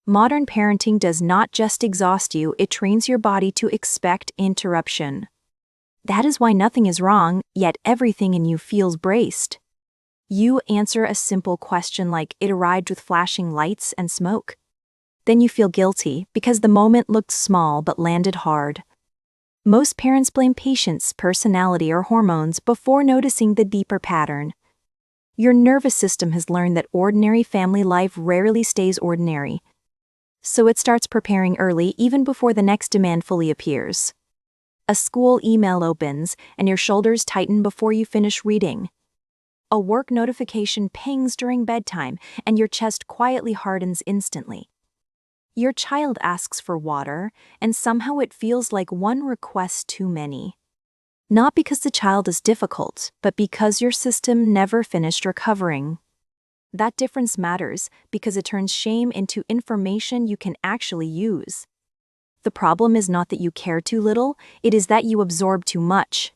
Modern parenting does not just exhaust you, it trains your body to expect interruption. That is why nothing is wrong, yet everything in you feels braced. You answer a simple question like it arrived with flashing lights and smoke. Then you feel guilty because the moment looked small but landed hard. Most parents blame patience, personality, or hormones before noticing the deeper pattern. Your nervous system has learned that ordinary family life rarely stays ordinary. So it starts preparing early, even before the next demand fully appears. A school email opens, and your shoulders tighten before you finish reading. A work notification pings during bedtime, and your chest quietly hardens instantly. Your child asks for water, and somehow it feels like one request too many. Not because the child is difficult, but because your system never finished recovering. That difference matters because it turns shame into information you can actually use. The problem is not that you care too little, it is that you absorb too much.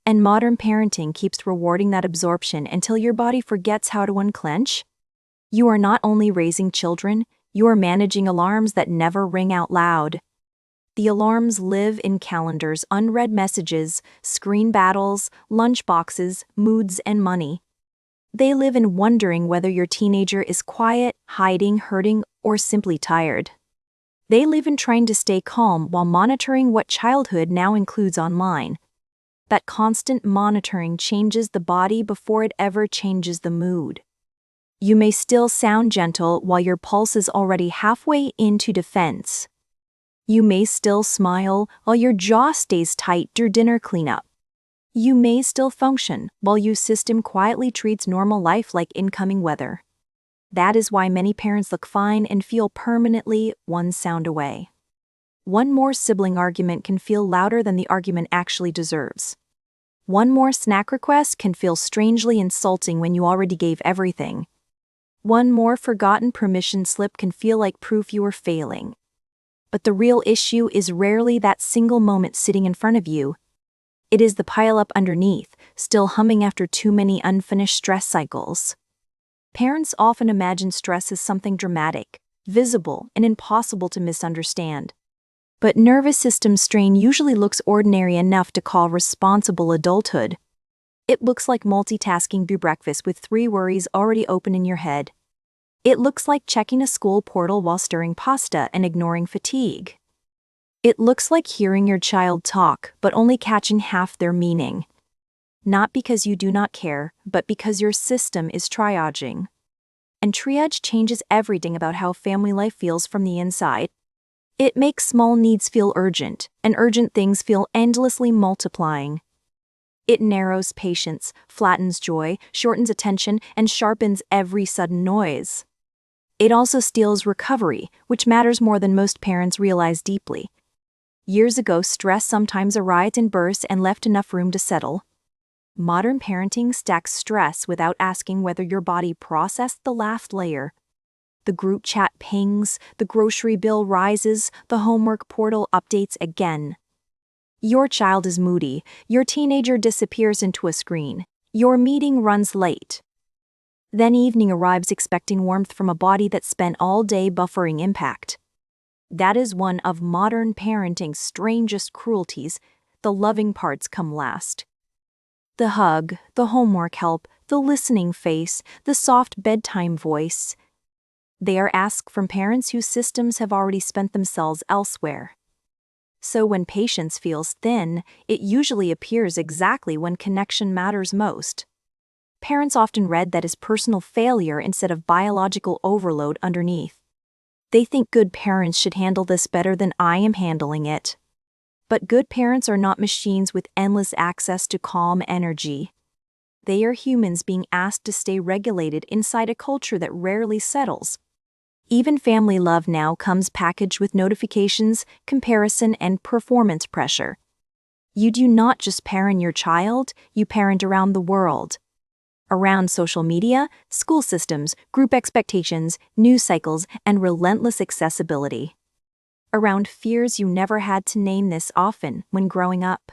And modern parenting keeps rewarding that absorption until your body forgets how to unclench. You are not only raising children, you are managing alarms that never ring out loud. The alarms live in calendars, unread messages, screen battles, lunchboxes, moods, and money. They live in wondering whether your teenager is quiet, hiding, hurting, or simply tired. They live in trying to stay calm while monitoring what childhood now includes online. That constant monitoring changes the body before it ever changes the mood. You may still sound gentle while your pulse is already halfway into defense. You may still smile while your jaw stays tight through dinner cleanup. You may still function while your system quietly treats normal life like incoming weather. That is why many parents look fine and feel permanently one sound away. One more sibling argument can feel louder than the argument actually deserves. One more snack request can feel strangely insulting when you already gave everything. One more forgotten permission slip can feel like proof you are failing. But the real issue is rarely that single moment sitting in front of you. It is the pile-up underneath, still humming after too many unfinished stress cycles. Parents often imagine stress as something dramatic, visible, and impossible to misunderstand. But nervous system strain usually looks ordinary enough to call responsible adulthood. It looks like multitasking through breakfast with 3 worries already open in your head. It looks like checking a school portal while stirring pasta and ignoring fatigue. It looks like hearing your child talk, but only catching half their meaning. Not because you do not care, but because your system is triaging. And triage changes everything about how family life feels from the inside. It makes small needs feel urgent, and urgent things feel endlessly multiplying. It narrows patience, flattens joy, shortens attention, and sharpens every sudden noise. It also steals recovery, which matters more than most parents realize deeply. Years ago, stress sometimes arrived in bursts and left enough room to settle. Modern parenting stacks stress without asking whether your body processed the last layer. The group chat pings, the grocery bill rises, the homework portal updates again. Your child is moody, your teenager disappears into a screen, your meeting runs late. Then evening arrives expecting warmth from a body that spent all day buffering impact. That is one of modern parenting's strangest cruelties. The loving parts come last. The hug, the homework help, the listening face, the soft bedtime voice. They are asked from parents whose systems have already spent themselves elsewhere. So when patience feels thin, it usually appears exactly when connection matters most. Parents often read that as personal failure instead of biological overload underneath. They think good parents should handle this better than I am handling it. But good parents are not machines with endless access to calm energy. They are humans being asked to stay regulated inside a culture that rarely settles. Even family love now comes packaged with notifications, comparison, and performance pressure. You do not just parent your child, you parent around the world. Around social media, school systems, group expectations, news cycles, and relentless accessibility. Around fears you never had to name this often when growing up.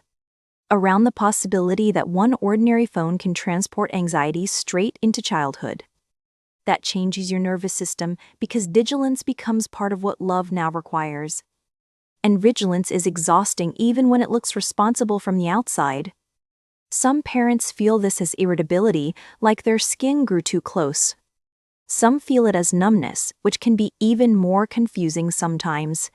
Around the possibility that one ordinary phone can transport anxiety straight into childhood. That changes your nervous system because vigilance becomes part of what love now requires. And vigilance is exhausting even when it looks responsible from the outside. Some parents feel this as irritability, like their skin grew too close. Some feel it as numbness, which can be even more confusing sometimes.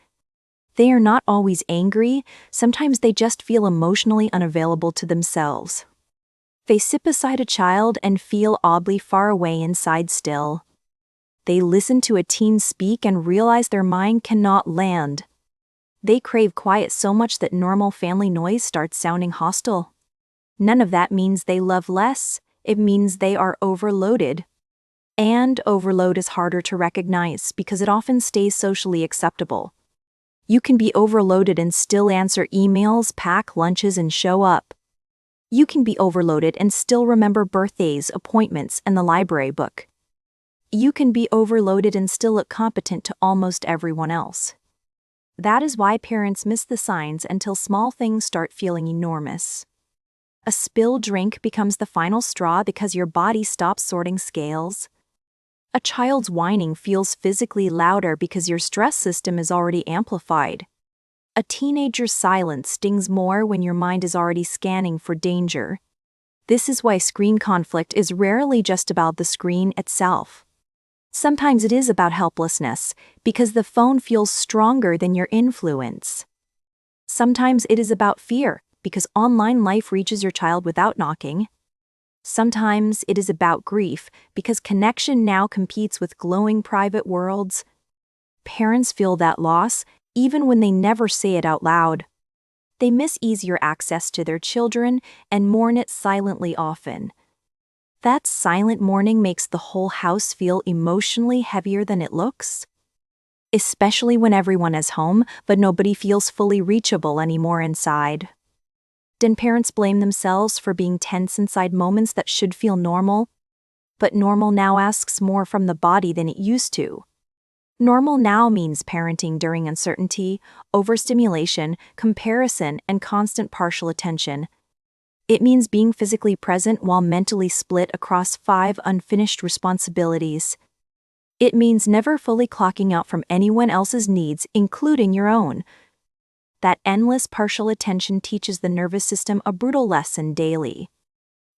They are not always angry, sometimes they just feel emotionally unavailable to themselves. They sit beside a child and feel oddly far away inside still. They listen to a teen speak and realize their mind cannot land. They crave quiet so much that normal family noise starts sounding hostile. None of that means they love less, it means they are overloaded. And overload is harder to recognize because it often stays socially acceptable. You can be overloaded and still answer emails, pack lunches, and show up. You can be overloaded and still remember birthdays, appointments, and the library book. You can be overloaded and still look competent to almost everyone else. That is why parents miss the signs until small things start feeling enormous. A spilled drink becomes the final straw because your body stops sorting scales. A child's whining feels physically louder because your stress system is already amplified. A teenager's silence stings more when your mind is already scanning for danger. This is why screen conflict is rarely just about the screen itself. Sometimes it is about helplessness, because the phone feels stronger than your influence. Sometimes it is about fear, because online life reaches your child without knocking. Sometimes it is about grief, because connection now competes with glowing private worlds. Parents feel that loss, even when they never say it out loud. They miss easier access to their children and mourn it silently often. That silent mourning makes the whole house feel emotionally heavier than it looks. Especially when everyone is home, but nobody feels fully reachable anymore inside. Then parents blame themselves for being tense inside moments that should feel normal. But normal now asks more from the body than it used to. Normal now means parenting during uncertainty, overstimulation, comparison, and constant partial attention. It means being physically present while mentally split across 5 unfinished responsibilities. It means never fully clocking out from anyone else's needs, including your own. That endless partial attention teaches the nervous system a brutal lesson daily.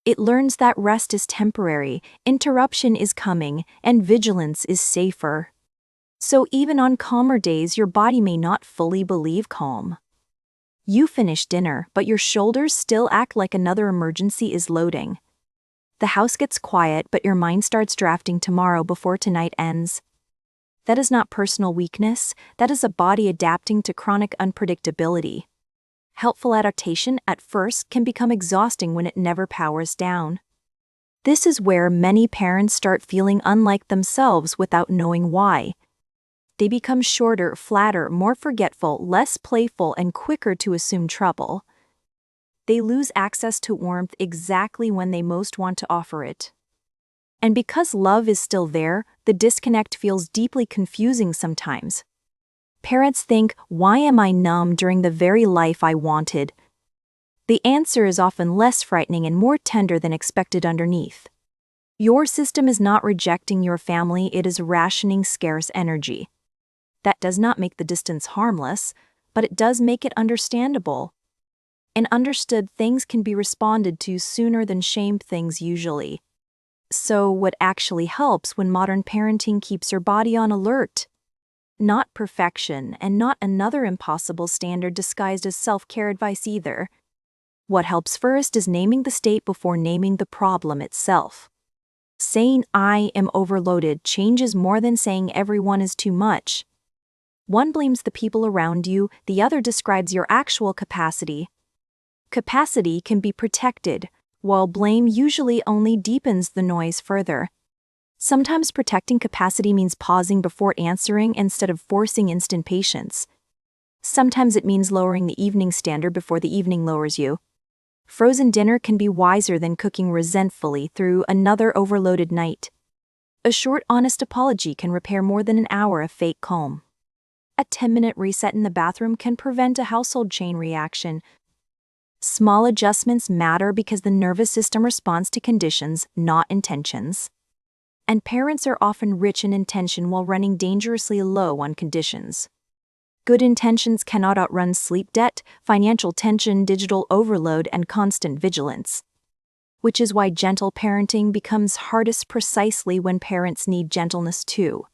It learns that rest is temporary, interruption is coming, and vigilance is safer. So even on calmer days, your body may not fully believe calm. You finish dinner, but your shoulders still act like another emergency is loading. The house gets quiet, but your mind starts drafting tomorrow before tonight ends. That is not personal weakness, that is a body adapting to chronic unpredictability. Helpful adaptation at first can become exhausting when it never powers down. This is where many parents start feeling unlike themselves without knowing why. They become shorter, flatter, more forgetful, less playful, and quicker to assume trouble. They lose access to warmth exactly when they most want to offer it. And because love is still there, the disconnect feels deeply confusing sometimes. Parents think, why am I numb during the very life I wanted? The answer is often less frightening and more tender than expected underneath. Your system is not rejecting your family, it is rationing scarce energy. That does not make the distance harmless, but it does make it understandable. And understood things can be responded to sooner than shamed things usually. So what actually helps when modern parenting keeps your body on alert? Not perfection, and not another impossible standard disguised as self-care advice either. What helps first is naming the state before naming the problem itself. Saying I am overloaded changes more than saying everyone is too much. One blames the people around you, the other describes your actual capacity. Capacity can be protected, while blame usually only deepens the noise further. Sometimes protecting capacity means pausing before answering instead of forcing instant patience. Sometimes it means lowering the evening standard before the evening lowers you. Frozen dinner can be wiser than cooking resentfully through another overloaded night. A short, honest apology can repair more than an hour of fake calm. A 10-minute reset in the bathroom can prevent a household chain reaction. Small adjustments matter because the nervous system responds to conditions, not intentions. And parents are often rich in intention while running dangerously low on conditions. Good intentions cannot outrun sleep debt, financial tension, digital overload, and constant vigilance. Which is why gentle parenting becomes hardest precisely when parents need gentleness too.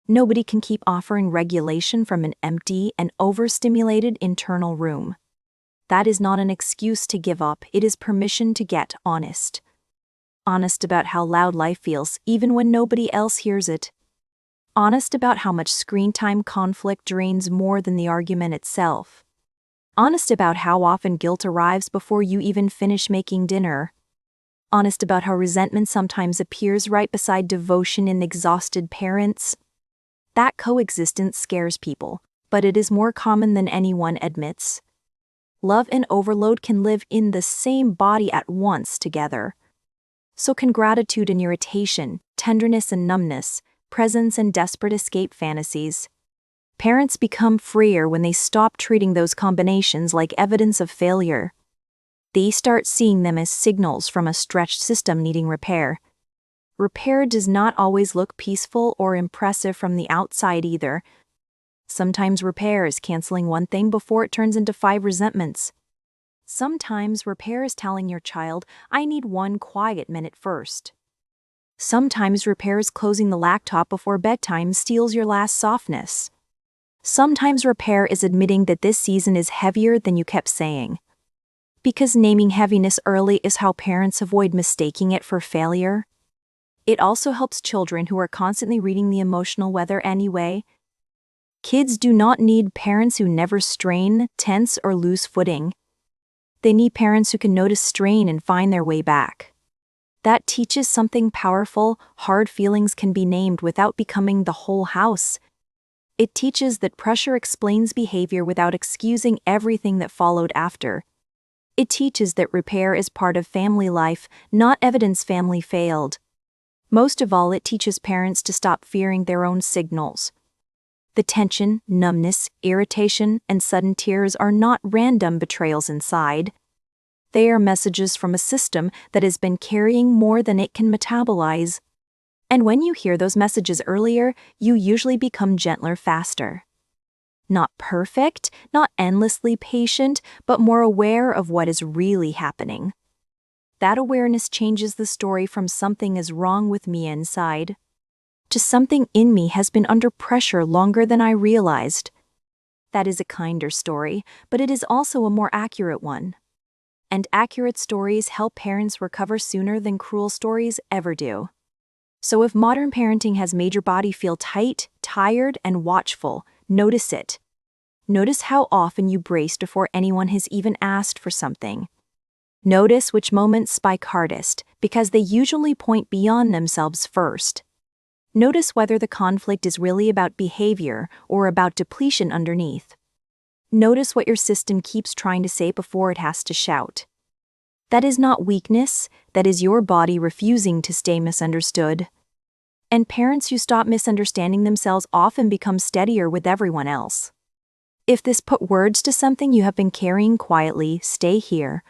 Nobody can keep offering regulation from an empty and overstimulated internal room. That is not an excuse to give up, it is permission to get honest. Honest about how loud life feels, even when nobody else hears it. Honest about how much screen time conflict drains more than the argument itself. Honest about how often guilt arrives before you even finish making dinner. Honest about how resentment sometimes appears right beside devotion in exhausted parents. That coexistence scares people, but it is more common than anyone admits. Love and overload can live in the same body at once together. So can gratitude and irritation, tenderness and numbness, presence and desperate escape fantasies. Parents become freer when they stop treating those combinations like evidence of failure. They start seeing them as signals from a stretched system needing repair. Repair does not always look peaceful or impressive from the outside either. Sometimes repair is canceling one thing before it turns into 5 resentments. Sometimes repair is telling your child, I need 1 quiet minute first. Sometimes repair is closing the laptop before bedtime steals your last softness. Sometimes repair is admitting that this season is heavier than you kept saying. Because naming heaviness early is how parents avoid mistaking it for failure. It also helps children who are constantly reading the emotional weather anyway. Kids do not need parents who never strain, tense, or lose footing. They need parents who can notice strain and find their way back. That teaches something powerful. Hard feelings can be named without becoming the whole house. It teaches that pressure explains behavior without excusing everything that followed after. It teaches that repair is part of family life, not evidence family failed. Most of all, it teaches parents to stop fearing their own signals. The tension, numbness, irritation, and sudden tears are not random betrayals inside. They are messages from a system that has been carrying more than it can metabolize. And when you hear those messages earlier, you usually become gentler faster. Not perfect, not endlessly patient, but more aware of what is really happening. That awareness changes the story from something is wrong with me inside to something in me has been under pressure longer than I realized. That is a kinder story, but it is also a more accurate one. And accurate stories help parents recover sooner than cruel stories ever do. So if modern parenting has made your body feel tight, tired, and watchful, notice it. Notice how often you brace before anyone has even asked for something. Notice which moments spike hardest, because they usually point beyond themselves first. Notice whether the conflict is really about behavior or about depletion underneath. Notice what your system keeps trying to say before it has to shout. That is not weakness, that is your body refusing to stay misunderstood. And parents who stop misunderstanding themselves often become steadier with everyone else. If this put words to something you have been carrying quietly, stay here.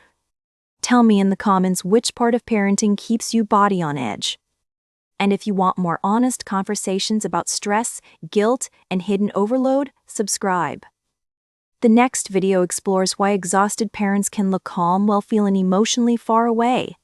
Tell me in the comments which part of parenting keeps you body on edge. And if you want more honest conversations about stress, guilt, and hidden overload, subscribe. The next video explores why exhausted parents can look calm while feeling emotionally far away.